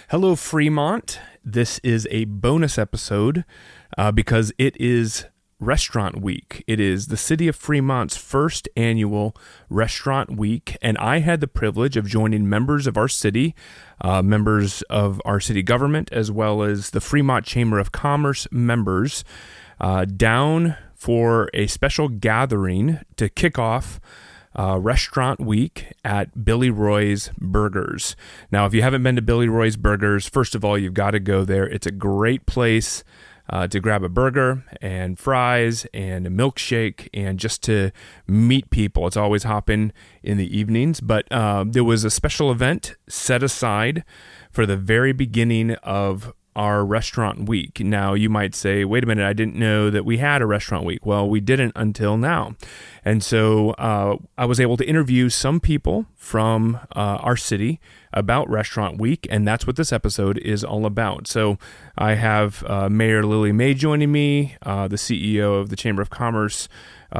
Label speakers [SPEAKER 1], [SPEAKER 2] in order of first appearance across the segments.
[SPEAKER 1] Hello, Fremont. This is a bonus episode because it is Restaurant Week. It is the City of Fremont's first annual Restaurant Week, and I had the privilege of joining members of our city, members of our city government, as well as the Fremont Chamber of Commerce members down for a special gathering to kick off Restaurant Week at Billy Roy's Burgers. Now, if you haven't been to Billy Roy's Burgers, first of all, you've got to go there. It's a great place to grab a burger and fries and a milkshake and just to meet people. It's always hopping in the evenings, but there was a special event set aside for the very beginning of our Restaurant Week. Now, you might say, wait a minute, I didn't know that we had a Restaurant Week. Well, we didn't until now. And so I was able to interview some people from our city about Restaurant Week, and that's what this episode is all about. So I have Mayor Lily May joining me, the CEO of the Chamber of Commerce,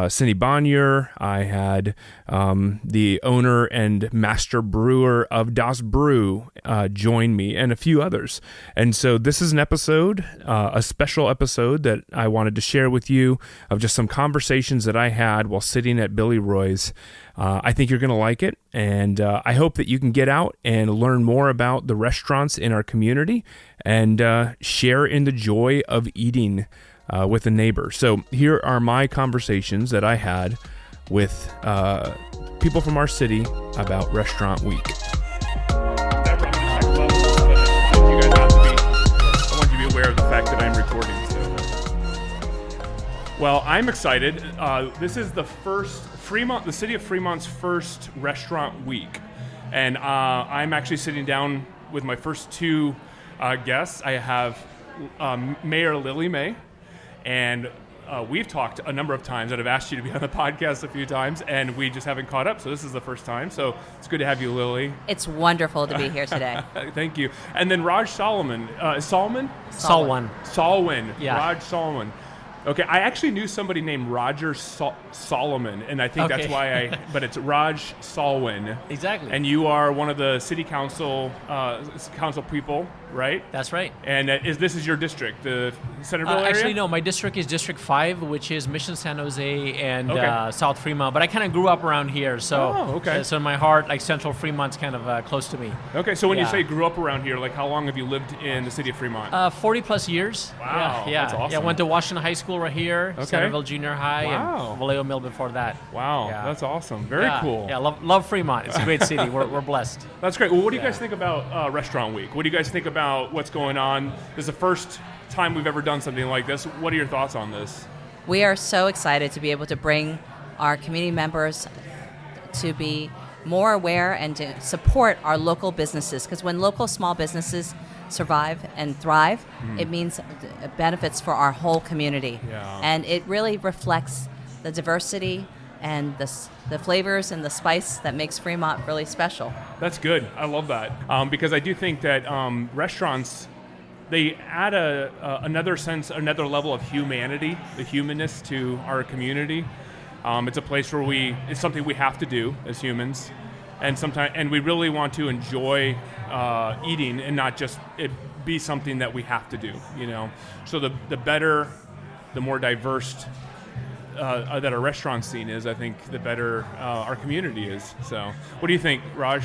[SPEAKER 1] Cindy Bonior. I had the owner and master brewer of Das Brew join me, and a few others. And so this is an episode, a special episode that I wanted to share with you of just some conversations that I had while sitting at Billy Roy's. I think you're going to like it, and I hope that you can get out and learn more about the restaurants in our community and share in the joy of eating with a neighbor. So here are my conversations that I had with people from our city about Restaurant Week. I want you to be aware of the fact that I'm recording. Well, I'm excited. This is the City of Fremont's first Restaurant Week. And I'm actually sitting down with my first two guests. I have Mayor Lily May, and we've talked a number of times, and I've asked you to be on the podcast a few times, and we just haven't caught up, so this is the first time. So it's good to have you, Lily.
[SPEAKER 2] It's wonderful to be here today.
[SPEAKER 1] Thank you. And then Raj Salwan.
[SPEAKER 3] Salwan.
[SPEAKER 1] Yeah. Raj Salwan. Okay, I actually knew somebody named Roger Solomon, and I think that's why but it's Raj Salwan.
[SPEAKER 3] Exactly.
[SPEAKER 1] And you are one of the city council people, right?
[SPEAKER 3] That's right.
[SPEAKER 1] And this is your district, the Centerville area?
[SPEAKER 3] Actually, no, my district is District 5, which is Mission San Jose and South Fremont, but I kind of grew up around here, so so in my heart, like Central Fremont's kind of close to me.
[SPEAKER 1] Okay, so when you say grew up around here, like how long have you lived in the city of Fremont?
[SPEAKER 3] 40 plus years.
[SPEAKER 1] Wow,
[SPEAKER 3] yeah,
[SPEAKER 1] that's awesome.
[SPEAKER 3] Yeah, went to Washington High School right here, Centerville Junior High, and Vallejo Mill before that.
[SPEAKER 1] Wow, that's awesome. Very cool.
[SPEAKER 3] Yeah, love Fremont. It's a great city. We're blessed.
[SPEAKER 1] That's great. Well, what do you guys think about Restaurant Week? What do you guys think about what's going on? This is the first time we've ever done something like this. What are your thoughts on this?
[SPEAKER 2] We are so excited to be able to bring our community members to be more aware and to support our local businesses, because when local small businesses survive and thrive, it means benefits for our whole community.
[SPEAKER 1] Yeah.
[SPEAKER 2] And it really reflects the diversity and the flavors and the spice that makes Fremont really special.
[SPEAKER 1] That's good. I love that. Because I do think that restaurants, they add another level of humanity, the humanness to our community. It's a place where it's something we have to do as humans. And we really want to enjoy eating and not just it be something that we have to do, you know. So the better, the more diverse that our restaurant scene is, I think the better our community is. So what do you think, Raj?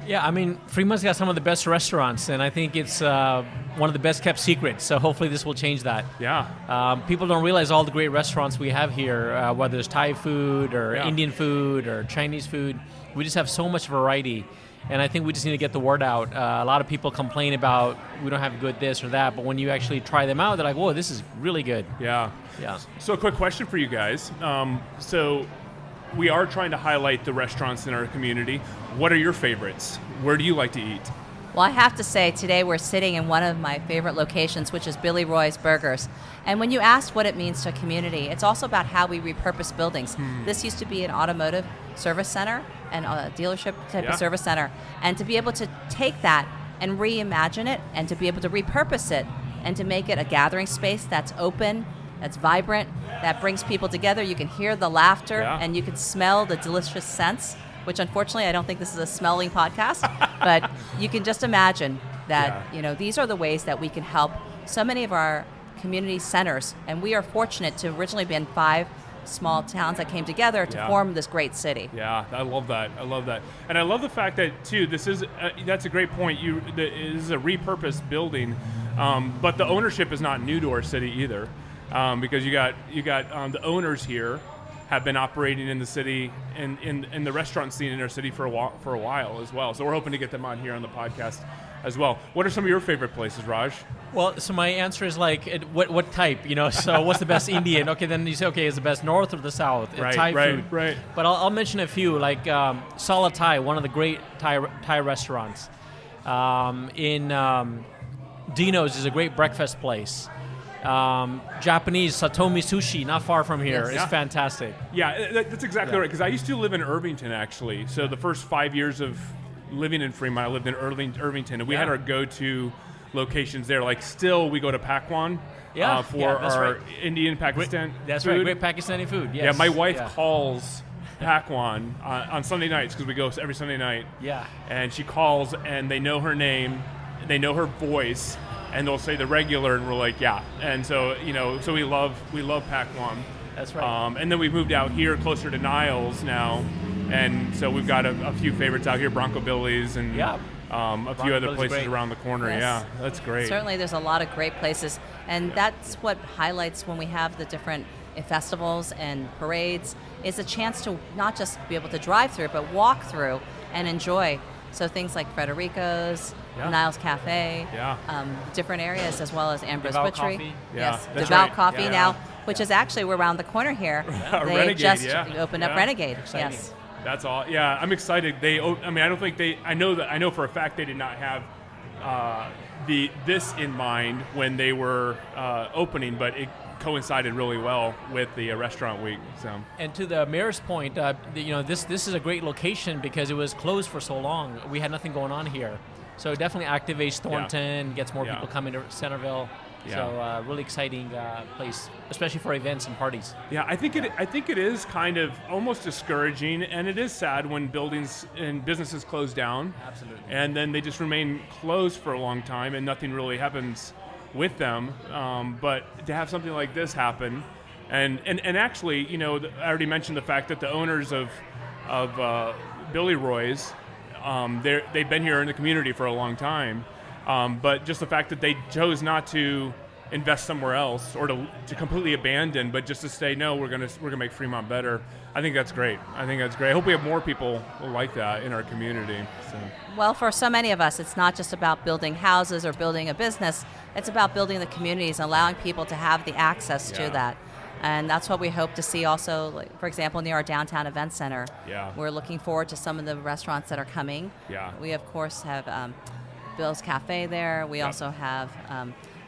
[SPEAKER 3] Yeah, I mean, Fremont's got some of the best restaurants, and I think it's one of the best kept secrets, so hopefully this will change that.
[SPEAKER 1] Yeah.
[SPEAKER 3] People don't realize all the great restaurants we have here, whether it's Thai food or Indian food or Chinese food. We just have so much variety, and I think we just need to get the word out. A lot of people complain about we don't have good this or that, but when you actually try them out, they're like, whoa, this is really good.
[SPEAKER 1] Yeah.
[SPEAKER 3] Yeah.
[SPEAKER 1] So a quick question for you guys. So we are trying to highlight the restaurants in our community. What are your favorites? Where do you like to eat?
[SPEAKER 2] Well, I have to say, today we're sitting in one of my favorite locations, which is Billy Roy's Burgers. And when you asked what it means to a community, it's also about how we repurpose buildings. This used to be an automotive service center and a dealership type of service center. And to be able to take that and reimagine it and to be able to repurpose it and to make it a gathering space that's open, that's vibrant, that brings people together. You can hear the laughter and you can smell the delicious scents, which unfortunately I don't think this is a smelling podcast, but you can just imagine that, these are the ways that we can help so many of our community centers. And we are fortunate to originally been 5 small towns that came together to form this great city.
[SPEAKER 1] Yeah, I love that. And I love the fact that, too, that's a great point. This is a repurposed building, but the ownership is not new to our city either, because you got the owners here have been operating in the city in the restaurant scene in our city for a while as well. So we're hoping to get them on here on the podcast as well. What are some of your favorite places, Raj?
[SPEAKER 3] Well, so my answer is what type, So what's the best Indian? Okay, then you say, is the best north or the south? Thai food.
[SPEAKER 1] Right.
[SPEAKER 3] But I'll mention a few, like Sala Thai, one of the great Thai restaurants. In Dino's is a great breakfast place. Japanese Satomi Sushi, not far from here. It's fantastic.
[SPEAKER 1] Yeah, that's exactly right, because I used to live in Irvington, actually. So the first 5 years of living in Fremont, I lived in Irvington, and we had our go-to locations there. Like, still, we go to Pakwan for our Indian Pakistan food.
[SPEAKER 3] That's right, great Pakistani food, yes.
[SPEAKER 1] Yeah, my wife calls Pakwan on Sunday nights, because we go every Sunday night.
[SPEAKER 3] Yeah.
[SPEAKER 1] And she calls, and they know her name, they know her voice, and they'll say the regular, and we're like, yeah. And so, so we love Pakwan.
[SPEAKER 3] That's right.
[SPEAKER 1] And then we moved out here closer to Niles now, and so we've got a few favorites out here, Bronco Billy's and a few other places around the corner.
[SPEAKER 2] Yes.
[SPEAKER 1] Yeah, that's great.
[SPEAKER 2] Certainly, there's a lot of great places, and that's what highlights when we have the different festivals and parades, is a chance to not just be able to drive through, but walk through and enjoy. So things like Frederico's, Niles Cafe, different areas, as well as Ambrose
[SPEAKER 3] Devout
[SPEAKER 2] Butchery.
[SPEAKER 3] Coffee.
[SPEAKER 2] Yes, Devout Coffee now, which is actually, we're around the corner here. They
[SPEAKER 1] Renegade,
[SPEAKER 2] just opened up Renegade.
[SPEAKER 3] Exciting.
[SPEAKER 2] Yes.
[SPEAKER 1] That's all. Yeah, I'm excited. I know for a fact they did not have this in mind when they were opening, but it coincided really well with the restaurant week. So.
[SPEAKER 3] And to the mayor's point, this is a great location because it was closed for so long. We had nothing going on here, so it definitely activates Thornton, gets more people coming to Centerville. Yeah. So really exciting place, especially for events and parties.
[SPEAKER 1] Yeah, I think it is kind of almost discouraging, and it is sad when buildings and businesses close down.
[SPEAKER 3] Absolutely.
[SPEAKER 1] And then they just remain closed for a long time, and nothing really happens with them. But to have something like this happen, and actually, I already mentioned the fact that the owners of Billy Roy's, they've been here in the community for a long time. But just the fact that they chose not to invest somewhere else or to completely abandon, but just to say, no, we're gonna make Fremont better. I think that's great. I hope we have more people like that in our community. So.
[SPEAKER 2] Well, for so many of us, it's not just about building houses or building a business. It's about building the communities and allowing people to have the access to that. And that's what we hope to see also, like, for example, near our downtown event center.
[SPEAKER 1] Yeah.
[SPEAKER 2] We're looking forward to some of the restaurants that are coming.
[SPEAKER 1] Yeah.
[SPEAKER 2] We, of course, have Bill's Cafe there. We also have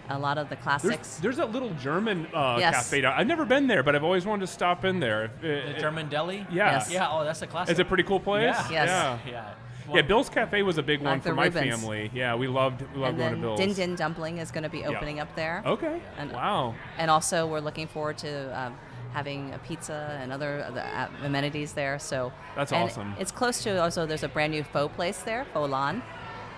[SPEAKER 2] a lot of the classics.
[SPEAKER 1] There's that little German cafe down. I've never been there, but I've always wanted to stop in there.
[SPEAKER 3] The German deli?
[SPEAKER 1] Yeah.
[SPEAKER 2] Yes.
[SPEAKER 3] Yeah, oh, that's a classic.
[SPEAKER 1] It's a pretty cool place.
[SPEAKER 3] Yeah.
[SPEAKER 2] Yes.
[SPEAKER 3] Yeah.
[SPEAKER 1] Yeah, Bill's Cafe was a big one for my
[SPEAKER 2] Rubens.
[SPEAKER 1] family. Yeah, we loved going to Bill's.
[SPEAKER 2] Din Din Dumpling is going to be opening up there.
[SPEAKER 1] Okay. Wow.
[SPEAKER 2] And also, we're looking forward to having a pizza and other amenities there. So
[SPEAKER 1] that's awesome.
[SPEAKER 2] It's close to also. There's a brand new pho place there, Pho Lan,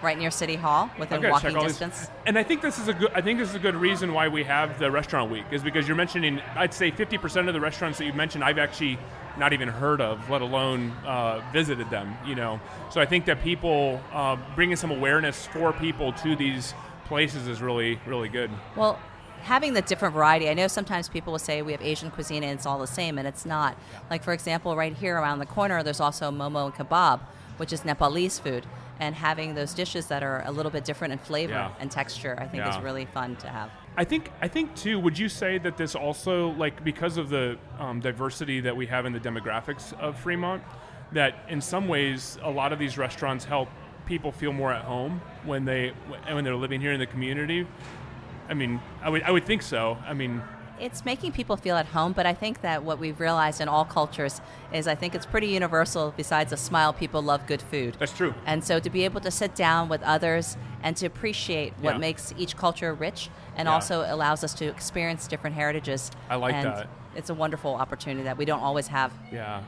[SPEAKER 2] right near City Hall, within walking distance.
[SPEAKER 1] And I think this is a good reason why we have the restaurant week, is because you're mentioning, I'd say 50% of the restaurants that you mentioned I've actually not even heard of, let alone visited them. So I think that people bringing some awareness for people to these places is really, really good.
[SPEAKER 2] Well, having the different variety, I know sometimes people will say we have Asian cuisine and it's all the same, and it's not. Like, for example, right here around the corner, there's also momo and kebab, which is Nepalese food. And having those dishes that are a little bit different in flavor and texture, I think is really fun to have.
[SPEAKER 1] I think too, would you say that this also, like, because of the diversity that we have in the demographics of Fremont, that in some ways a lot of these restaurants help people feel more at home when they're living here in the community? I mean, I would think so. I mean,
[SPEAKER 2] it's making people feel at home, but I think that what we've realized in all cultures is I think it's pretty universal. Besides a smile, people love good food.
[SPEAKER 1] That's true.
[SPEAKER 2] And so to be able to sit down with others and to appreciate what makes each culture rich and also allows us to experience different heritages.
[SPEAKER 1] I like that.
[SPEAKER 2] It's a wonderful opportunity that we don't always have.
[SPEAKER 1] Yeah.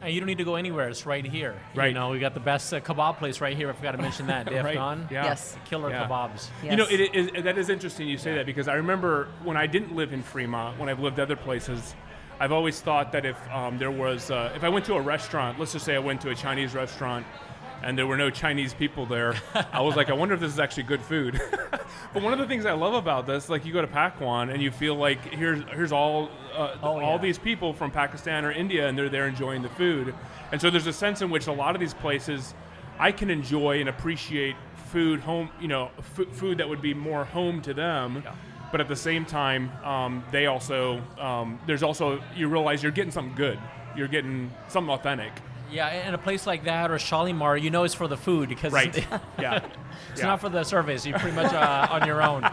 [SPEAKER 3] And you don't need to go anywhere. It's right here.
[SPEAKER 1] Right.
[SPEAKER 3] You know, we got the best kebab place right here. I forgot to mention that. They have
[SPEAKER 1] Right.
[SPEAKER 3] gone.
[SPEAKER 1] Yeah.
[SPEAKER 2] Yes.
[SPEAKER 3] Killer
[SPEAKER 1] Yeah.
[SPEAKER 3] kebabs.
[SPEAKER 2] Yes.
[SPEAKER 1] You know, that is interesting you say that, because I remember when I didn't live in Fremont, when I've lived other places, I've always thought that if there was, if I went to a restaurant, let's just say I went to a Chinese restaurant and there were no Chinese people there, I was like, I wonder if this is actually good food. But one of the things I love about this, like you go to Pakwan and you feel like here's all these people from Pakistan or India, and they're there enjoying the food. And so there's a sense in which a lot of these places I can enjoy and appreciate food food that would be more home to them. Yeah. But at the same time, they also there's also, you realize you're getting something good. You're getting something authentic.
[SPEAKER 3] Yeah, and a place like that or Shalimar, you know it's for the food because
[SPEAKER 1] Right. Yeah.
[SPEAKER 3] it's not for the service. You're pretty much on your own.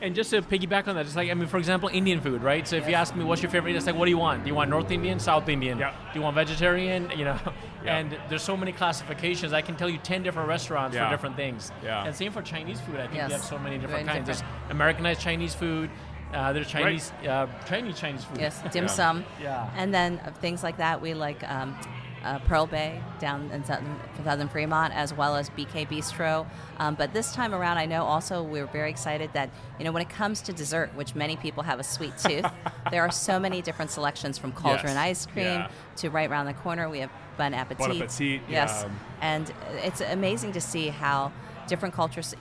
[SPEAKER 3] And just to piggyback on that, it's like, I mean, for example, Indian food, right? So if you ask me what's your favorite, it's like, what do you want? Do you want North Indian, South Indian?
[SPEAKER 1] Yeah.
[SPEAKER 3] Do you want vegetarian? You know,
[SPEAKER 1] Yeah.
[SPEAKER 3] and there's so many classifications. I can tell you 10 different restaurants
[SPEAKER 1] Yeah.
[SPEAKER 3] for different things.
[SPEAKER 1] Yeah.
[SPEAKER 3] And same for Chinese food. I think
[SPEAKER 2] Yes.
[SPEAKER 3] you have so many different
[SPEAKER 2] Very
[SPEAKER 3] kinds.
[SPEAKER 2] different.
[SPEAKER 3] There's Americanized Chinese food. There's Chinese Chinese food.
[SPEAKER 2] Yes, dim sum.
[SPEAKER 3] Yeah.
[SPEAKER 2] And then things like that, we like Pearl Bay down in southern Fremont, as well as BK Bistro. But this time around, I know also we're very excited that, you know, when it comes to dessert, which many people have a sweet tooth, there are so many different selections, from cauldron ice cream
[SPEAKER 1] Yeah.
[SPEAKER 2] to right around the corner, we have Bon Appetit.
[SPEAKER 1] Bon Appetit,
[SPEAKER 2] Yes.
[SPEAKER 1] yeah.
[SPEAKER 2] And it's amazing to see how different cultures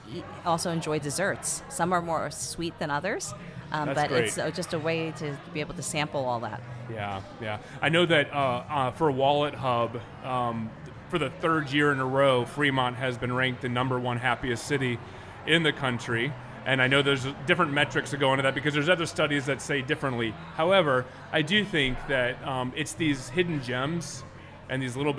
[SPEAKER 2] also enjoy desserts. Some are more sweet than others.
[SPEAKER 1] That's
[SPEAKER 2] But
[SPEAKER 1] great.
[SPEAKER 2] it's just a way to be able to sample all that.
[SPEAKER 1] Yeah, yeah. I know that for Wallet Hub, for the third year in a row, Fremont has been ranked the #1 happiest city in the country. And I know there's different metrics that go into that because there's other studies that say differently. However, I do think that it's these hidden gems and these little,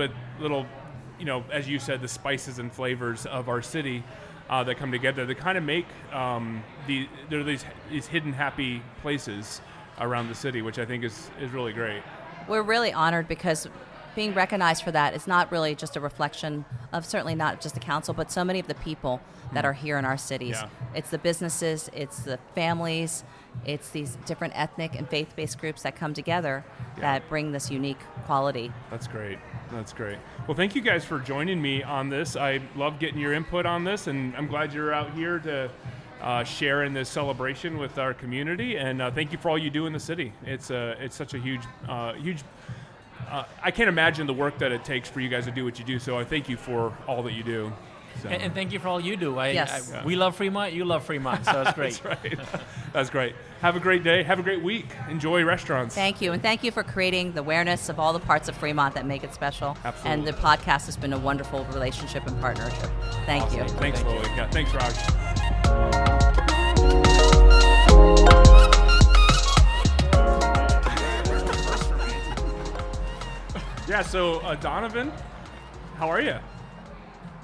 [SPEAKER 1] you know, as you said, the spices and flavors of our city that come together that kind of make there are these hidden happy places around the city, which I think is really great.
[SPEAKER 2] We're really honored because being recognized for that is not really just a reflection of, certainly not just the council, but so many of the people that are here in our cities.
[SPEAKER 1] Yeah.
[SPEAKER 2] It's the businesses, it's the families, it's these different ethnic and faith-based groups that come together that bring this unique quality.
[SPEAKER 1] That's great. That's great. Well, thank you guys for joining me on this. I love getting your input on this, and I'm glad you're out here to share in this celebration with our community. And thank you for all you do in the city. It's such a huge. I can't imagine the work that it takes for you guys to do what you do. So I thank you for all that you do. So.
[SPEAKER 3] And thank you for all you do.
[SPEAKER 2] Yes.
[SPEAKER 3] We love Fremont. You love Fremont. So it's great.
[SPEAKER 1] That's right. That's great. Have a great day. Have a great week. Enjoy restaurants.
[SPEAKER 2] Thank you, and thank you for creating the awareness of all the parts of Fremont that make it special.
[SPEAKER 1] Absolutely.
[SPEAKER 2] And the podcast has been a wonderful relationship and partnership. Thank you.
[SPEAKER 1] Thanks, Lily. Yeah, thanks, Raj. Yeah, so Donovan, how are you?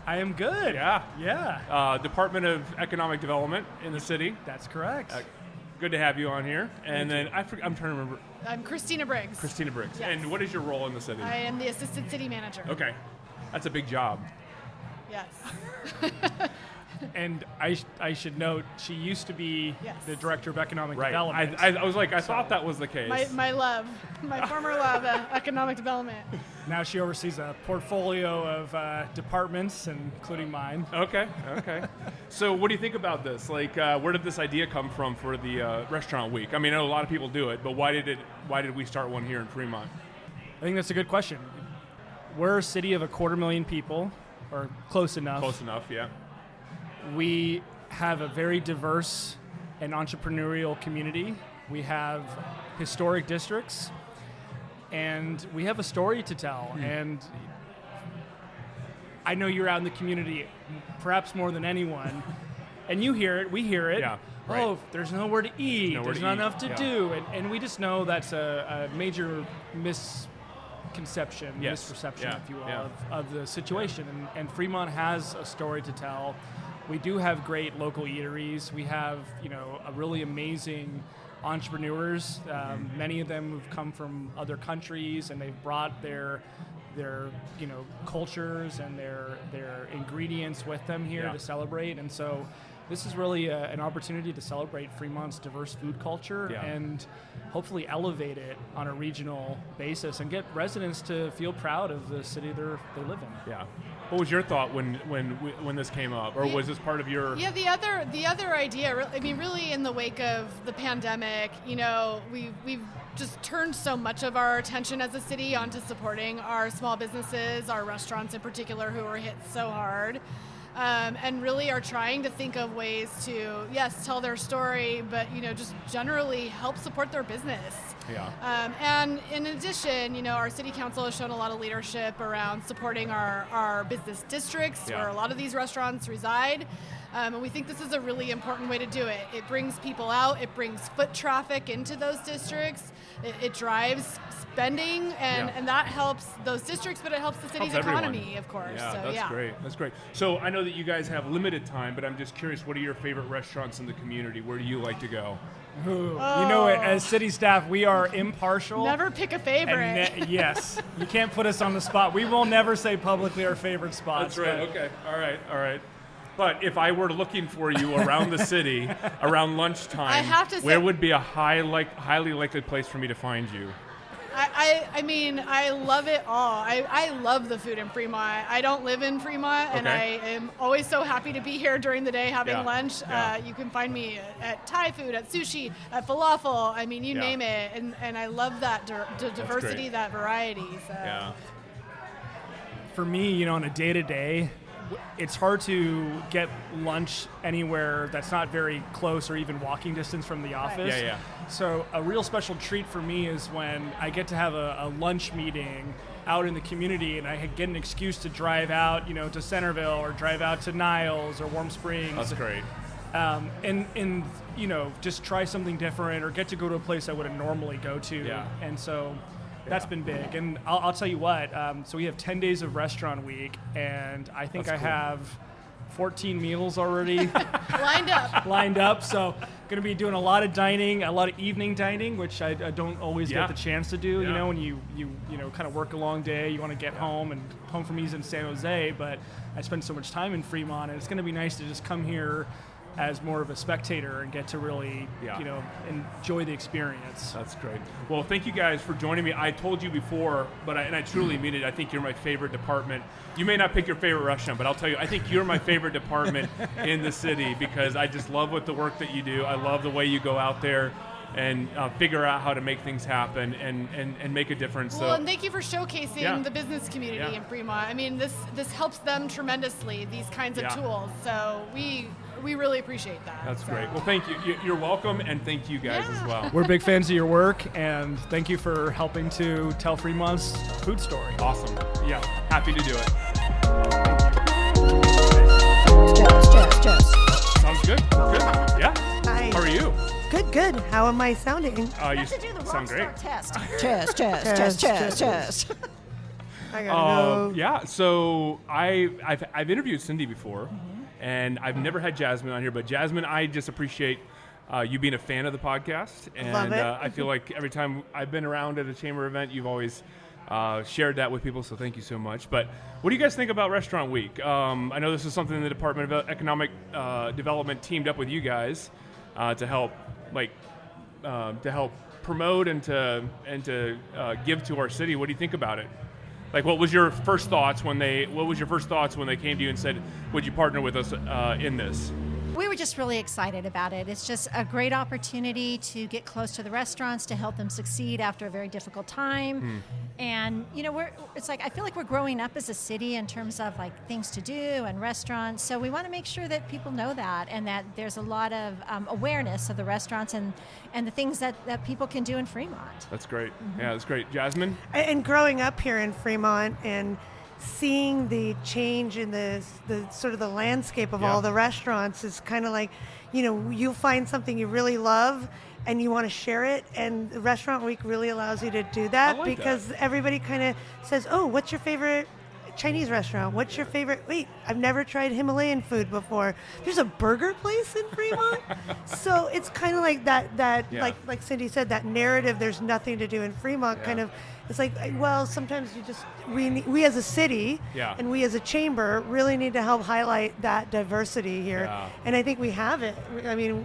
[SPEAKER 4] I am good.
[SPEAKER 1] Yeah.
[SPEAKER 4] Yeah.
[SPEAKER 1] Department of Economic Development in the city.
[SPEAKER 4] That's correct.
[SPEAKER 1] Good to have you on here. And then I'm trying to remember.
[SPEAKER 5] I'm Christina Briggs.
[SPEAKER 1] Christina Briggs.
[SPEAKER 5] Yes.
[SPEAKER 1] And what is your role in the city?
[SPEAKER 5] I am the assistant city manager.
[SPEAKER 1] Okay. That's a big job.
[SPEAKER 5] Yes.
[SPEAKER 4] And I should note, she used to be
[SPEAKER 5] Yes.
[SPEAKER 4] the director of economic
[SPEAKER 1] Right.
[SPEAKER 4] development.
[SPEAKER 1] I was like, I thought that was the case.
[SPEAKER 5] My love, my former love, economic development.
[SPEAKER 4] Now she oversees a portfolio of departments, including mine.
[SPEAKER 1] Okay. So what do you think about this? Like, where did this idea come from for the restaurant week? I mean, I know a lot of people do it, but why did we start one here in Fremont?
[SPEAKER 4] I think that's a good question. We're a city of 250,000 people, or close enough.
[SPEAKER 1] Close enough, yeah.
[SPEAKER 4] We have a very diverse and entrepreneurial community. We have historic districts, and we have a story to tell. And I know you're out in the community perhaps more than anyone, and you hear it, we hear it.
[SPEAKER 1] Yeah, right.
[SPEAKER 4] Oh, there's nowhere to eat,
[SPEAKER 1] Nowhere
[SPEAKER 4] there's
[SPEAKER 1] to
[SPEAKER 4] not
[SPEAKER 1] eat,
[SPEAKER 4] enough to
[SPEAKER 1] yeah.
[SPEAKER 4] do. And we just know that's a major misconception,
[SPEAKER 1] Yes,
[SPEAKER 4] misperception,
[SPEAKER 1] yeah,
[SPEAKER 4] if you will,
[SPEAKER 1] yeah.
[SPEAKER 4] of the situation. And Fremont has a story to tell. We do have great local eateries. We have, a really amazing entrepreneurs. Many of them have come from other countries, and they've brought their cultures and their ingredients with them here
[SPEAKER 1] Yeah.
[SPEAKER 4] to celebrate. And so this is really an opportunity to celebrate Fremont's diverse food culture and hopefully elevate it on a regional basis and get residents to feel proud of the city they live in.
[SPEAKER 1] Yeah. What was your thought when this came up, or was this part of your?
[SPEAKER 5] Yeah, the other idea. I mean, really, in the wake of the pandemic, we've just turned so much of our attention as a city onto supporting our small businesses, our restaurants in particular, who were hit so hard. And really are trying to think of ways to, yes, tell their story, but, just generally help support their business.
[SPEAKER 1] Yeah.
[SPEAKER 5] And in addition, our city council has shown a lot of leadership around supporting our business districts where a lot of these restaurants reside. And we think this is a really important way to do it. It brings people out, it brings foot traffic into those districts, it drives spending, and that helps those districts, but it helps the city's economy, of course.
[SPEAKER 1] Yeah, that's great. So I know that you guys have limited time, but I'm just curious, what are your favorite restaurants in the community? Where do you like to go?
[SPEAKER 4] As city staff, we are impartial.
[SPEAKER 5] Never pick a favorite.
[SPEAKER 4] Yes, you can't put us on the spot. We will never say publicly our favorite spots.
[SPEAKER 1] That's right. Okay. All right. But if I were looking for you around the city, around lunchtime,
[SPEAKER 5] I have to say,
[SPEAKER 1] where would be a highly likely place for me to find you?
[SPEAKER 5] I mean, I love it all. I love the food in Fremont. I don't live in Fremont, and I am always so happy to be here during the day having lunch. You can find me at Thai food, at sushi, at falafel. I mean, you name it. And I love that diversity, that variety. So.
[SPEAKER 1] Yeah.
[SPEAKER 4] For me, on a day-to-day, it's hard to get lunch anywhere that's not very close or even walking distance from the office.
[SPEAKER 1] Yeah.
[SPEAKER 4] So a real special treat for me is when I get to have a lunch meeting out in the community and I get an excuse to drive out, to Centerville or drive out to Niles or Warm Springs.
[SPEAKER 1] That's great.
[SPEAKER 4] And just try something different or get to go to a place I wouldn't normally go to.
[SPEAKER 1] Yeah.
[SPEAKER 4] And so that's been big. And I'll tell you what, so we have 10 days of restaurant week, and I think I have 14 meals already lined up. So going to be doing a lot of dining, a lot of evening dining, which I don't always get the chance to do. When you kind of work a long day, you want to get home, and home for me is in San Jose, but I spend so much time in Fremont, and it's going to be nice to just come here as more of a spectator and get to really, enjoy the experience.
[SPEAKER 1] That's great. Well, thank you guys for joining me. I told you before, but I truly mean it. I think you're my favorite department. You may not pick your favorite restaurant, but I'll tell you, I think you're my favorite department in the city because I just love the work that you do. I love the way you go out there and figure out how to make things happen and make a difference.
[SPEAKER 5] Well, and thank you for showcasing the business community in Fremont. I mean, this helps them tremendously, these kinds of tools. So we really appreciate that.
[SPEAKER 1] That's great. Well, thank you. You're welcome, and thank you guys as well.
[SPEAKER 4] We're big fans of your work, and thank you for helping to tell Fremont's food story.
[SPEAKER 1] Awesome. Yeah, happy to do it.
[SPEAKER 6] Cheers.
[SPEAKER 1] Sounds good. Good. Yeah.
[SPEAKER 6] Hi.
[SPEAKER 1] How are you?
[SPEAKER 6] Good. How am I sounding?
[SPEAKER 1] You sound great.
[SPEAKER 6] Cheers. I gotta go.
[SPEAKER 1] Yeah. So I've interviewed Cindy before, and I've never had Jasmine on here. But Jasmine, I just appreciate you being a fan of the podcast, and
[SPEAKER 6] Love it.
[SPEAKER 1] I feel like every time I've been around at a chamber event, you've always shared that with people. So thank you so much. But what do you guys think about Restaurant Week? I know this is something the Department of Economic Development teamed up with you guys to help promote and to give to our city. What do you think about it? Like, what was your first thoughts when they came to you and said, "Would you partner with us in this?"
[SPEAKER 7] We were just really excited about it. It's just a great opportunity to get close to the restaurants, to help them succeed after a very difficult time. And I feel like we're growing up as a city in terms of like things to do and restaurants. So we want to make sure that people know that, and that there's a lot of awareness of the restaurants and the things that people can do in Fremont.
[SPEAKER 1] That's great. Yeah, that's great. Jasmine?
[SPEAKER 6] And growing up here in Fremont and seeing the change in the sort of the landscape of all the restaurants is kind of like, you'll find something you really love and you want to share it, and Restaurant Week really allows you to do that because everybody kind of says, "Oh, what's your favorite Chinese restaurant. What's your favorite? Wait, I've never tried Himalayan food before. There's a burger place in Fremont. So it's kind of like that like Cindy said, that narrative, there's nothing to do in Fremont kind of. It's like, well, sometimes we as a city and we as a chamber really need to help highlight that diversity here. Yeah. And I think we have it. I mean,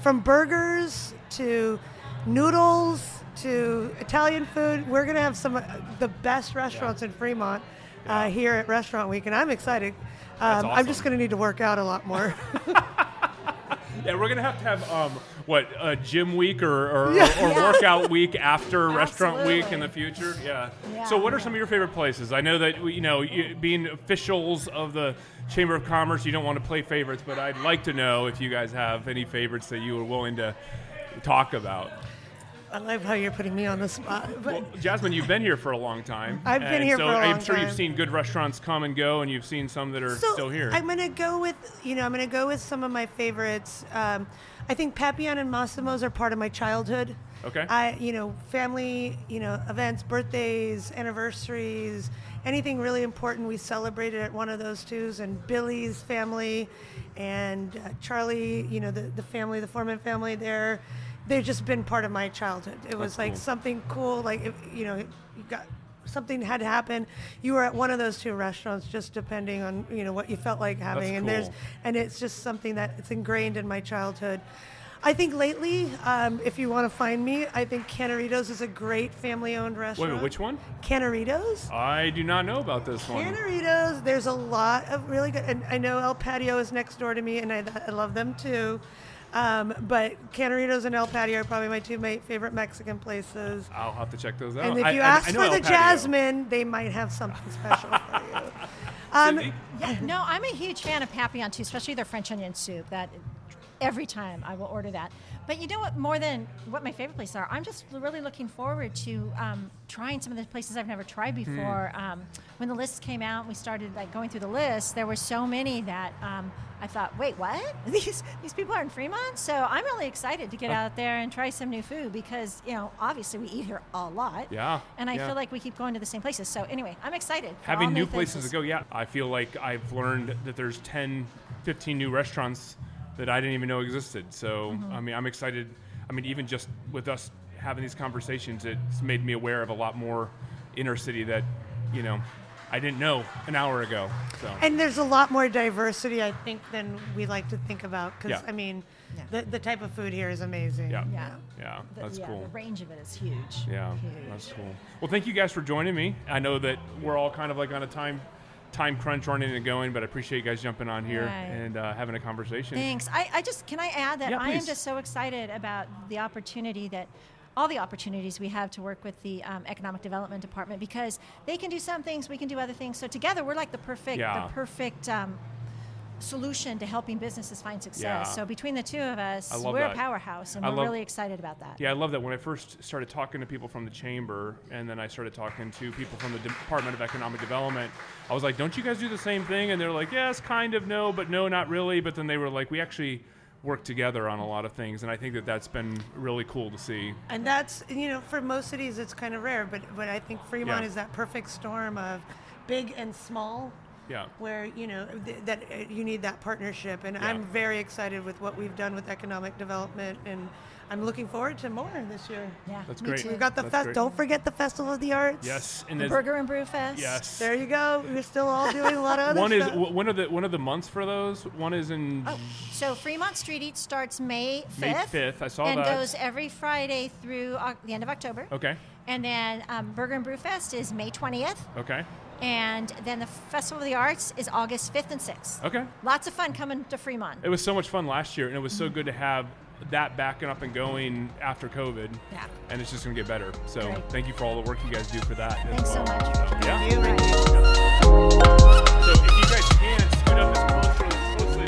[SPEAKER 6] from burgers to noodles to Italian food, we're going to have some of the best restaurants in Fremont here at Restaurant Week, and I'm excited.
[SPEAKER 1] Awesome.
[SPEAKER 6] I'm just going to need to work out a lot more.
[SPEAKER 1] Yeah, we're going to have a gym week or workout week after Restaurant Week in the future? Yeah. So what are some of your favorite places? I know that, being officials of the Chamber of Commerce, you don't want to play favorites, but I'd like to know if you guys have any favorites that you are willing to talk about.
[SPEAKER 6] I love how you're putting me on the spot. But
[SPEAKER 1] well, Jasmine, you've been here for a long time.
[SPEAKER 6] I've been here for a long time.
[SPEAKER 1] I'm sure you've seen good restaurants come and go, and you've seen some that are still here.
[SPEAKER 6] I'm going to go with some of my favorites. I think Papillon and Massimo's are part of my childhood.
[SPEAKER 1] Okay.
[SPEAKER 6] Family, events, birthdays, anniversaries, anything really important, we celebrated at one of those twos. And Billy's family and Charlie, the family, the Foreman family there. They've just been part of my childhood. It was like something cool, like you got something had to happen. You were at one of those two restaurants, just depending on what you felt like having.
[SPEAKER 1] That's cool.
[SPEAKER 6] And it's just something that it's ingrained in my childhood. I think lately, if you want to find me, I think Canaritos is a great family-owned restaurant.
[SPEAKER 1] Wait, which one?
[SPEAKER 6] Canaritos.
[SPEAKER 1] I do not know about this one.
[SPEAKER 6] Canaritos. There's a lot of really good, and I know El Patio is next door to me, and I love them too. But Canaritos and El Patio are probably my two favorite Mexican places.
[SPEAKER 1] I'll have to check those out.
[SPEAKER 6] And if you ask for the Jasmine, they might have something special for you.
[SPEAKER 7] No, I'm a huge fan of Papillon too, especially their French onion soup. That every time I will order that. But you know what? More than what my favorite places are, I'm just really looking forward to trying some of the places I've never tried before. When the list came out, we started going through the list. There were so many that I thought, wait, what? These people are in Fremont? So I'm really excited to get out there and try some new food because obviously we eat here a lot.
[SPEAKER 1] Yeah.
[SPEAKER 7] And I feel like we keep going to the same places. So anyway, I'm excited.
[SPEAKER 1] Having new places to go. Yeah, I feel like I've learned that there's 10, 15 new restaurants that I didn't even know existed. So, I mean, I'm excited. I mean, even just with us having these conversations, it's made me aware of a lot more inner city that, I didn't know an hour ago. So.
[SPEAKER 6] And there's a lot more diversity, I think, than we like to think about. Because, I mean, the type of food here is amazing.
[SPEAKER 1] Yeah, that's cool.
[SPEAKER 7] The range of it is huge.
[SPEAKER 1] Yeah,
[SPEAKER 7] huge.
[SPEAKER 1] That's cool. Well, thank you guys for joining me. I know that we're all kind of on a time crunch running and going, but I appreciate you guys jumping on here and having a conversation.
[SPEAKER 7] Thanks. Can I add that I am just so excited about all the opportunities we have to work with the Economic Development Department because they can do some things, we can do other things. So together we're like the perfect solution to helping businesses find success.
[SPEAKER 1] Yeah.
[SPEAKER 7] So between the two of us, we're a powerhouse, and we're really excited about that.
[SPEAKER 1] Yeah, I love that. When I first started talking to people from the chamber, and then I started talking to people from the Department of Economic Development, I was like, don't you guys do the same thing? And they're like, yes, kind of, no, but no, not really. But then they were like, we actually work together on a lot of things, and I think that's been really cool to see.
[SPEAKER 6] And that's, for most cities it's kind of rare, but I think Fremont is that perfect storm of big and small.
[SPEAKER 1] Yeah.
[SPEAKER 6] Where that you need that partnership, and I'm very excited with what we've done with economic development, and I'm looking forward to more this year.
[SPEAKER 7] Yeah,
[SPEAKER 1] that's great.
[SPEAKER 6] We've got the don't forget the Festival of the Arts.
[SPEAKER 1] Yes,
[SPEAKER 7] and the Burger and Brew Fest.
[SPEAKER 1] Yes,
[SPEAKER 6] there you go. We're still all doing a lot of other stuff.
[SPEAKER 1] One of the months for those. One is in.
[SPEAKER 7] So Fremont Street Eats starts May 5th.
[SPEAKER 1] May 5th. I saw
[SPEAKER 7] that.
[SPEAKER 1] And
[SPEAKER 7] goes every Friday through the end of October.
[SPEAKER 1] Okay.
[SPEAKER 7] And then Burger and Brew Fest is May 20th.
[SPEAKER 1] Okay.
[SPEAKER 7] And then the Festival of the Arts is August 5th and 6th.
[SPEAKER 1] Okay.
[SPEAKER 7] Lots of fun coming to Fremont.
[SPEAKER 1] It was so much fun last year, and it was so good to have that backing up and going after COVID. Yeah. And it's just going to get better. So thank you for all the work you guys do for that.
[SPEAKER 7] Thanks so much.
[SPEAKER 6] Thank you.
[SPEAKER 1] So if you guys can, scoot up as closely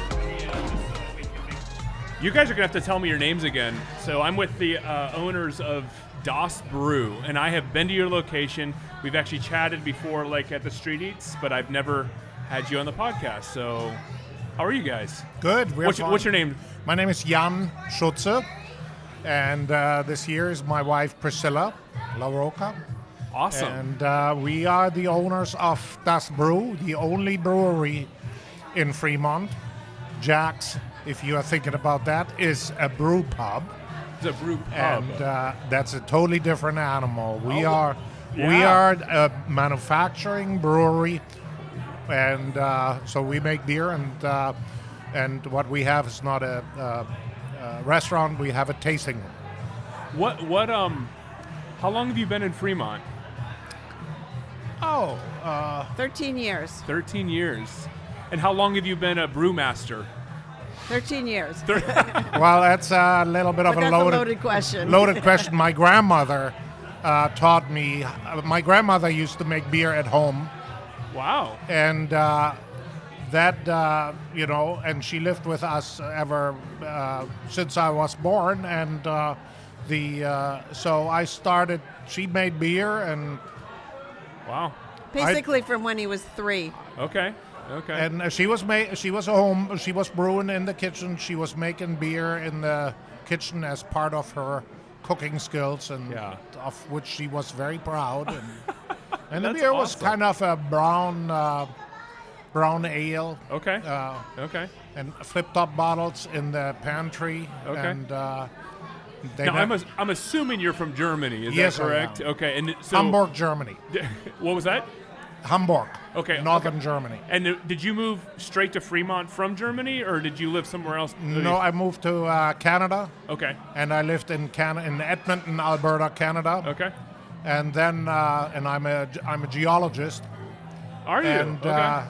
[SPEAKER 1] to me. You guys are going to have to tell me your names again. So I'm with the owners of Das Brew, and I have been to your location. We've actually chatted before, at the Street Eats, but I've never had you on the podcast. So, how are you guys?
[SPEAKER 8] Good.
[SPEAKER 1] What's your name?
[SPEAKER 8] My name is Jan Schutze, and this here is my wife Priscilla LaRocca.
[SPEAKER 1] Awesome.
[SPEAKER 8] And we are the owners of Das Brew, the only brewery in Fremont. Jack's, if you are thinking about that, is a brew pub.
[SPEAKER 1] It's a brew pub.
[SPEAKER 8] And that's a totally different animal. We
[SPEAKER 1] Oh,
[SPEAKER 8] are a manufacturing brewery, and so we make beer, and what we have is not a restaurant. We have a tasting room.
[SPEAKER 1] How long have you been in Fremont?
[SPEAKER 9] 13 years.
[SPEAKER 1] 13 years. And how long have you been a brewmaster?
[SPEAKER 9] 13 years.
[SPEAKER 8] Well, that's a little bit of
[SPEAKER 9] But
[SPEAKER 8] a
[SPEAKER 9] that's
[SPEAKER 8] loaded,
[SPEAKER 9] a loaded question.
[SPEAKER 8] Loaded question. My grandmother taught me. My grandmother used to make beer at home,
[SPEAKER 1] Wow.
[SPEAKER 8] and and she lived with us ever since I was born, and so I started. She made beer, and
[SPEAKER 1] Wow.
[SPEAKER 9] Basically from when he was 3.
[SPEAKER 1] Okay.
[SPEAKER 8] and she was home. She was brewing in the kitchen. She was making beer in the kitchen as part of her cooking skills, and
[SPEAKER 1] Yeah.
[SPEAKER 8] of which she was very proud. And the
[SPEAKER 1] That's
[SPEAKER 8] beer was
[SPEAKER 1] awesome.
[SPEAKER 8] kind of a brown ale.
[SPEAKER 1] Okay. Okay.
[SPEAKER 8] And flip-top bottles in the pantry.
[SPEAKER 1] Okay.
[SPEAKER 8] And they
[SPEAKER 1] Now,
[SPEAKER 8] ne-
[SPEAKER 1] I'm assuming you're from Germany. Is
[SPEAKER 8] Yes,
[SPEAKER 1] that
[SPEAKER 8] I
[SPEAKER 1] correct?
[SPEAKER 8] am.
[SPEAKER 1] Okay. And so,
[SPEAKER 8] Hamburg, Germany.
[SPEAKER 1] What was that?
[SPEAKER 8] Hamburg.
[SPEAKER 1] Okay.
[SPEAKER 8] Northern Germany.
[SPEAKER 1] And did you move straight to Fremont from Germany, or did you live somewhere else?
[SPEAKER 8] No, I moved to Canada,
[SPEAKER 1] Okay.
[SPEAKER 8] and I lived in Edmonton, Alberta, Canada.
[SPEAKER 1] Okay.
[SPEAKER 8] And then and I'm a geologist,
[SPEAKER 1] Are you?
[SPEAKER 8] and
[SPEAKER 1] okay.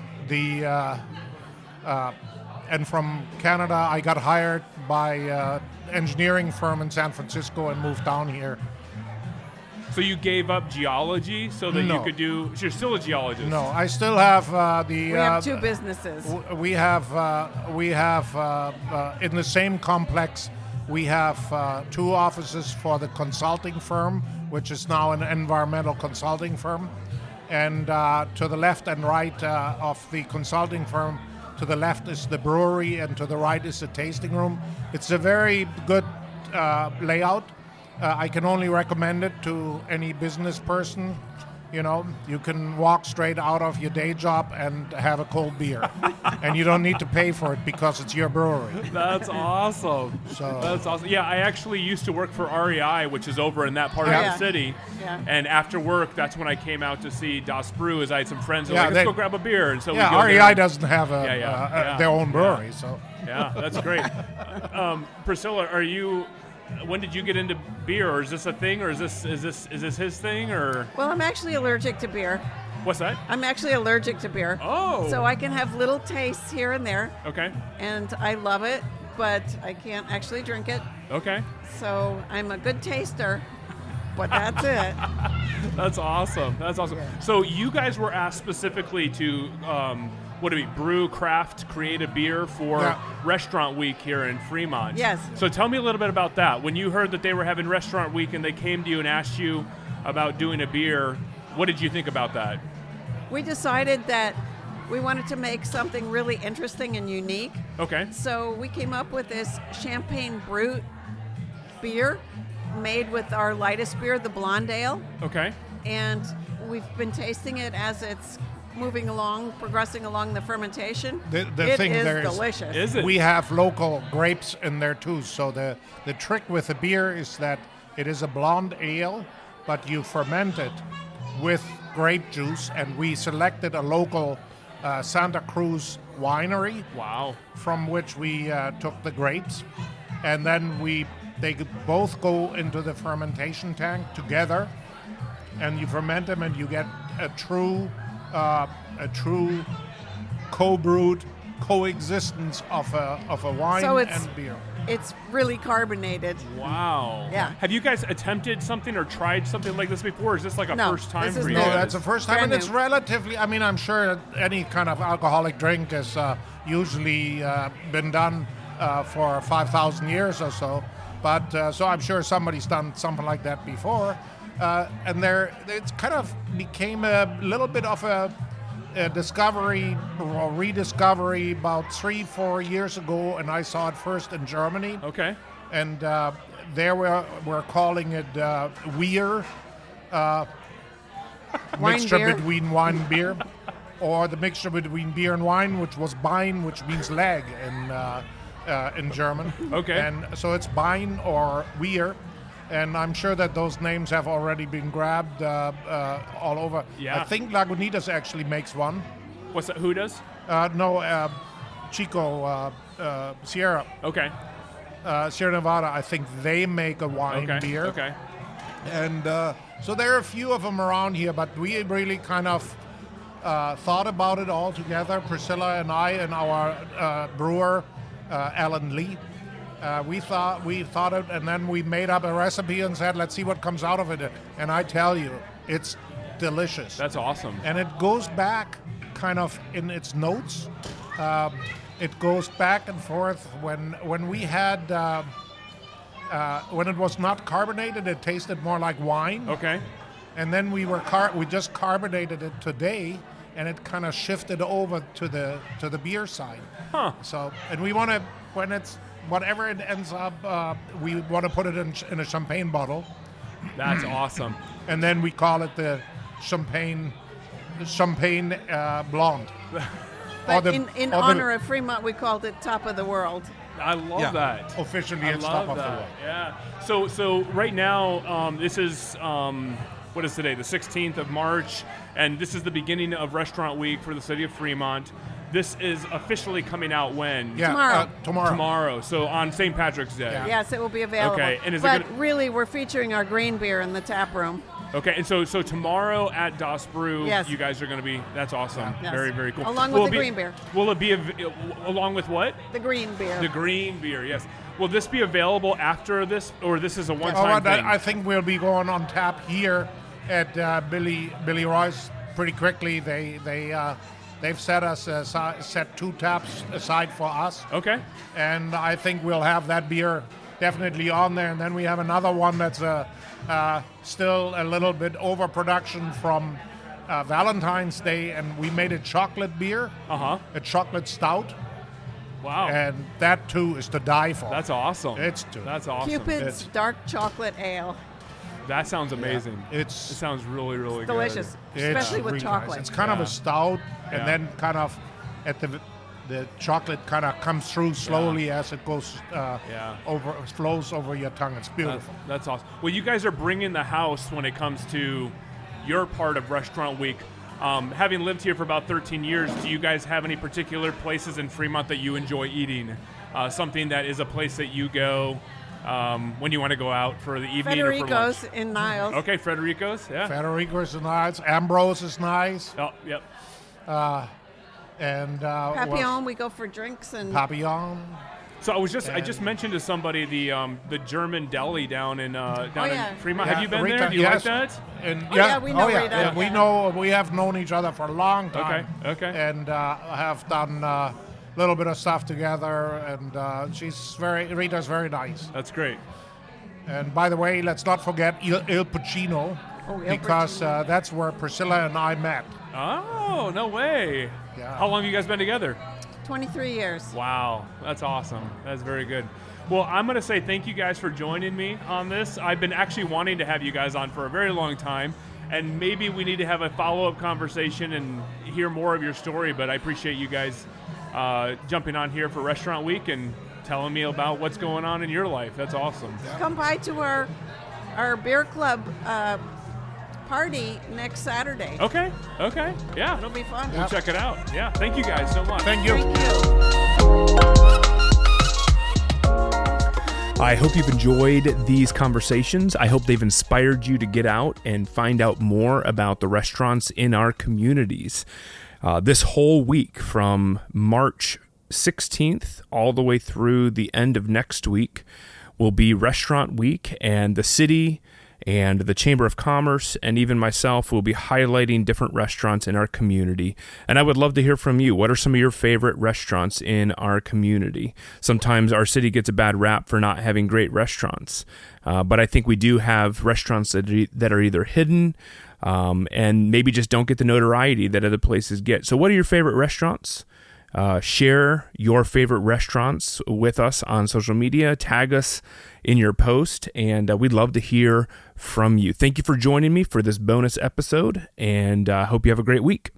[SPEAKER 8] and from Canada I got hired by engineering firm in San Francisco and moved down here.
[SPEAKER 1] So you gave up geology so that you
[SPEAKER 8] No.
[SPEAKER 1] could do. So you're still a geologist.
[SPEAKER 8] No, I still have
[SPEAKER 9] We have 2 businesses.
[SPEAKER 8] We have in the same complex. We have 2 offices for the consulting firm, which is now an environmental consulting firm, and to the left and right of the consulting firm, to the left is the brewery, and to the right is the tasting room. It's a very good layout. I can only recommend it to any business person. You can walk straight out of your day job and have a cold beer, and you don't need to pay for it because it's your brewery.
[SPEAKER 1] That's awesome. That's awesome. Yeah, I actually used to work for REI, which is over in that part of
[SPEAKER 9] Yeah.
[SPEAKER 1] the city.
[SPEAKER 9] Yeah.
[SPEAKER 1] And after work, that's when I came out to see Das Brew, as I had some friends who were
[SPEAKER 8] Yeah,
[SPEAKER 1] like, let's go grab a beer. And so we
[SPEAKER 8] Yeah,
[SPEAKER 1] go
[SPEAKER 8] REI
[SPEAKER 1] there.
[SPEAKER 8] doesn't have their own brewery, so.
[SPEAKER 1] Yeah, that's great. Priscilla, when did you get into beer, or is this a thing, or is this his thing, or
[SPEAKER 9] Well, I'm actually allergic to beer.
[SPEAKER 1] what's that?
[SPEAKER 9] I'm actually allergic to beer.
[SPEAKER 1] Oh.
[SPEAKER 9] So I can have little tastes here and there,
[SPEAKER 1] Okay.
[SPEAKER 9] and I love it, but I can't actually drink it.
[SPEAKER 1] Okay.
[SPEAKER 9] So I'm a good taster, but that's it.
[SPEAKER 1] That's awesome. That's awesome. So you guys were asked specifically to brew, craft, create a beer for Restaurant Week here in Fremont.
[SPEAKER 9] Yes.
[SPEAKER 1] So tell me a little bit about that. When you heard that they were having Restaurant Week and they came to you and asked you about doing a beer, what did you think about that?
[SPEAKER 9] We decided that we wanted to make something really interesting and unique.
[SPEAKER 1] Okay.
[SPEAKER 9] So we came up with this Champagne Brut beer made with our lightest beer, the Blonde Ale.
[SPEAKER 1] Okay.
[SPEAKER 9] And we've been tasting it as it's progressing along the fermentation.
[SPEAKER 8] The
[SPEAKER 9] It
[SPEAKER 8] thing
[SPEAKER 9] is
[SPEAKER 8] there is,
[SPEAKER 9] delicious.
[SPEAKER 1] Is it?
[SPEAKER 8] we have local grapes in there too. So the trick with the beer is that it is a blonde ale, but you ferment it with grape juice, and we selected a local Santa Cruz winery.
[SPEAKER 1] Wow.
[SPEAKER 8] From which we took the grapes, and then they both go into the fermentation tank together, and you ferment them, and you get a true co-brewed coexistence of a wine
[SPEAKER 9] So it's-
[SPEAKER 8] and beer.
[SPEAKER 9] It's really carbonated.
[SPEAKER 1] Wow.
[SPEAKER 9] Yeah.
[SPEAKER 1] Have you guys attempted something or tried something like this before? Or is this like a
[SPEAKER 9] No,
[SPEAKER 1] first time
[SPEAKER 9] this is
[SPEAKER 1] for you
[SPEAKER 9] new.
[SPEAKER 8] No,
[SPEAKER 1] guys?
[SPEAKER 8] that's the first time,
[SPEAKER 9] Brand
[SPEAKER 8] and it's
[SPEAKER 9] new.
[SPEAKER 8] relatively. I mean, I'm sure any kind of alcoholic drink is usually been done for 5,000 years or so. But so I'm sure somebody's done something like that before, and it's kind of became a little bit of a discovery or rediscovery about 3-4 years ago, and I saw it first in Germany.
[SPEAKER 1] Okay.
[SPEAKER 8] And there we're calling it Weir. mixture
[SPEAKER 9] beer.
[SPEAKER 8] between wine and beer, or the mixture between beer and wine, which was Bein, which means leg in German.
[SPEAKER 1] Okay.
[SPEAKER 8] And so it's Bein or Weir. And I'm sure that those names have already been grabbed all over.
[SPEAKER 1] Yeah.
[SPEAKER 8] I think Lagunitas actually makes one.
[SPEAKER 1] What's that? Who does?
[SPEAKER 8] No, Chico, Sierra.
[SPEAKER 1] Okay.
[SPEAKER 8] Sierra Nevada, I think they make a wine beer.
[SPEAKER 1] Okay.
[SPEAKER 8] And so there are a few of them around here, but we really kind of thought about it all together, Priscilla and I and our brewer, Alan Lee. We thought it, and then we made up a recipe and said, let's see what comes out of it. And I tell you, it's delicious.
[SPEAKER 1] That's awesome.
[SPEAKER 8] And it goes back kind of in its notes. It goes back and forth. When we had, when it was not carbonated, it tasted more like wine.
[SPEAKER 1] Okay.
[SPEAKER 8] And then we just carbonated it today, and it kind of shifted over to the beer side.
[SPEAKER 1] Huh.
[SPEAKER 8] So, and we want to, when it's whatever it ends up, we want to put it in a champagne bottle,
[SPEAKER 1] That's awesome.
[SPEAKER 8] and then we call it the champagne blonde.
[SPEAKER 9] But in honor of Fremont, we called it Top of the World.
[SPEAKER 1] I love that.
[SPEAKER 8] Officially,
[SPEAKER 1] I
[SPEAKER 8] it's
[SPEAKER 1] love
[SPEAKER 8] top of the
[SPEAKER 1] that.
[SPEAKER 8] world.
[SPEAKER 1] Yeah. So right now, this is what is today? The 16th of March, and this is the beginning of Restaurant Week for the city of Fremont. This is officially coming out when?
[SPEAKER 8] Yeah,
[SPEAKER 9] Tomorrow.
[SPEAKER 1] Tomorrow. So on St. Patrick's Day.
[SPEAKER 8] Yeah.
[SPEAKER 9] Yes, it will be available.
[SPEAKER 1] Okay, and is it
[SPEAKER 9] but
[SPEAKER 1] gonna-
[SPEAKER 9] really, we're featuring our green beer in the tap room.
[SPEAKER 1] Okay, and so tomorrow at Das Brew,
[SPEAKER 9] Yes.
[SPEAKER 1] you guys are going to be. That's awesome.
[SPEAKER 9] Yes.
[SPEAKER 1] Very, very cool.
[SPEAKER 9] Along
[SPEAKER 1] Will
[SPEAKER 9] with
[SPEAKER 1] it
[SPEAKER 9] the
[SPEAKER 1] be-
[SPEAKER 9] green beer.
[SPEAKER 1] Will it be along with what?
[SPEAKER 9] The green beer.
[SPEAKER 1] The green beer. Yes. Will this be available after this, or this is a
[SPEAKER 8] Oh,
[SPEAKER 1] one-time thing?
[SPEAKER 8] I think we'll be going on tap here at Billy Roy's pretty quickly. They've set 2 taps aside for us.
[SPEAKER 1] Okay.
[SPEAKER 8] And I think we'll have that beer definitely on there. And then we have another one that's still a little bit overproduction from Valentine's Day, and we made a chocolate beer,
[SPEAKER 1] Uh-huh.
[SPEAKER 8] a chocolate stout,
[SPEAKER 1] Wow.
[SPEAKER 8] and that too is to die for.
[SPEAKER 1] That's awesome. That's awesome.
[SPEAKER 9] Cupid's dark chocolate ale.
[SPEAKER 1] That sounds amazing. It
[SPEAKER 8] It's
[SPEAKER 1] sounds really, really
[SPEAKER 9] Delicious,
[SPEAKER 8] it's
[SPEAKER 9] especially with
[SPEAKER 8] really
[SPEAKER 9] chocolate.
[SPEAKER 8] nice. It's kind of
[SPEAKER 1] Yeah.
[SPEAKER 8] a stout,
[SPEAKER 1] Yeah.
[SPEAKER 8] and then kind of at the chocolate kind of comes through slowly as it goes flows over your tongue. It's
[SPEAKER 1] good.
[SPEAKER 8] beautiful.
[SPEAKER 1] That's awesome. Well, you guys are bringing the house when it comes to your part of Restaurant Week. Having lived here for about 13 years, do you guys have any particular places in Fremont that you enjoy eating? Something that is a place that you go when you want to go out for the evening or for lunch?
[SPEAKER 9] Federico's in Niles.
[SPEAKER 1] Okay, Federico's, yeah.
[SPEAKER 8] Federico's is nice. Ambrose is nice.
[SPEAKER 1] Oh, yep.
[SPEAKER 8] And
[SPEAKER 9] Papillon, we go for drinks and
[SPEAKER 8] Papillon.
[SPEAKER 1] So I just mentioned to somebody the German deli down in
[SPEAKER 9] yeah.
[SPEAKER 1] in Fremont.
[SPEAKER 8] Yeah,
[SPEAKER 1] Have you been
[SPEAKER 8] Rita,
[SPEAKER 1] there? Do you
[SPEAKER 8] yes.
[SPEAKER 1] like that?
[SPEAKER 8] And
[SPEAKER 9] yeah, we know Rita,
[SPEAKER 8] yeah, we
[SPEAKER 9] yeah.
[SPEAKER 8] know. We have known each other for a long time.
[SPEAKER 1] Okay.
[SPEAKER 8] And have done a little bit of stuff together. And Rita's very nice.
[SPEAKER 1] That's great.
[SPEAKER 8] And by the way, let's not forget Il Puccino, because that's where Priscilla and I met.
[SPEAKER 1] Oh, no way.
[SPEAKER 8] Yeah.
[SPEAKER 1] How long have you guys been together?
[SPEAKER 9] 23 years.
[SPEAKER 1] Wow, that's awesome. That's very good. Well, I'm going to say thank you guys for joining me on this. I've been actually wanting to have you guys on for a very long time, and maybe we need to have a follow-up conversation and hear more of your story, but I appreciate you guys jumping on here for Restaurant Week and telling me about what's going on in your life. That's awesome.
[SPEAKER 9] Come by to our beer club party next Saturday.
[SPEAKER 1] Okay, yeah.
[SPEAKER 9] It'll be fun.
[SPEAKER 1] We'll check it out. Yeah, thank you guys so much.
[SPEAKER 8] Thank you.
[SPEAKER 9] Thank you.
[SPEAKER 1] I hope you've enjoyed these conversations. I hope they've inspired you to get out and find out more about the restaurants in our communities. This whole week from March 16th all the way through the end of next week will be Restaurant Week, and the city and the Chamber of Commerce and even myself will be highlighting different restaurants in our community. And I would love to hear from you. What are some of your favorite restaurants in our community? Sometimes our city gets a bad rap for not having great restaurants, but I think we do have restaurants that are either hidden and maybe just don't get the notoriety that other places get. So what are your favorite restaurants? Share your favorite restaurants with us on social media. Tag us in your post, and we'd love to hear from you. Thank you for joining me for this bonus episode, and I hope you have a great week.